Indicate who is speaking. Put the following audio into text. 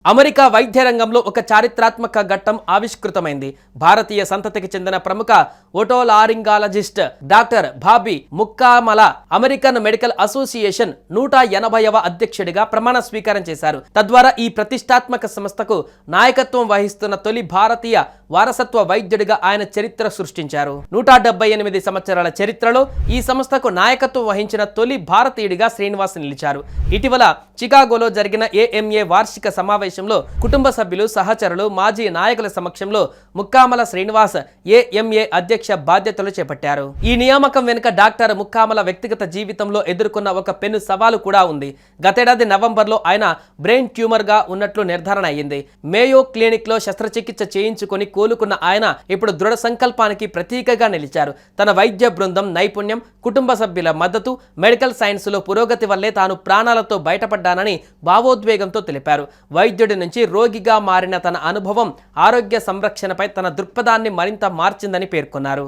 Speaker 1: America వైద్య రంగంలో ఒక చారిత్రాత్మక ఘట్టం ఆవిష్కృతమైంది. భారతీయ సంతతికి చెందిన ప్రముఖ ఓటోలారింగాలజిస్ట్ డాక్టర్ బాబీ ముక్కామల అమెరికన్ మెడికల్ అసోసియేషన్ 180వ అధ్యక్షుడిగా ప్రమాణ స్వీకారం చేశారు. తద్వారా ఈ ప్రతిష్టాత్మక సంస్థకు నాయకత్వం వహిస్తున్న తొలి భారతీయ వారసత్వ వైద్యుడిగా ఆయన చరిత్ర సృష్టించారు. 178 సంవత్సరాల చరిత్రలో ఈ సంస్థకు నాయకత్వం వహించిన తొలి భారతీయుడిగా శ్రీనివాస్ నిలిచారు. ఇటీవల చికాగోలో జరిగిన AMA వార్షిక సమావేశంలో కుటుంబ సభ్యులు, సహచరులు, మాజీ నాయకుల సమక్షంలో ముక్కామల శ్రీనివాస్ AMA అధ్యక్ష బాధ్యతలు చేపట్టారు. ఈ నియామకం వెనుక డాక్టర్ ముక్కామల వ్యక్తిగత జీవితంలో ఎదుర్కొన్న ఒక పెను సవాలు కూడా ఉంది. గతేడాది నవంబర్లో ఆయన బ్రెయిన్ ట్యూమర్ గా ఉన్నట్లు నిర్ధారణ అయ్యింది. మేయో క్లినిక్ లో శస్త్రచికిత్స చేయించుకొని కోలుకున్న ఆయన ఇప్పుడు దృఢ సంకల్పానికి ప్రతీకగా నిలిచారు. తన వైద్య బృందం నైపుణ్యం, కుటుంబ సభ్యుల మద్దతు, మెడికల్ సైన్స్ లో పురోగతి వల్లే తాను ప్రాణాలతో బయటపడ్డానని భావోద్వేగంతో తెలిపారు. వైద్యుడి నుంచి రోగిగా మారిన తన అనుభవం ఆరోగ్య సంరక్షణపై తన దృక్పథాన్ని మరింత మార్చిందని పేర్కొన్నారు.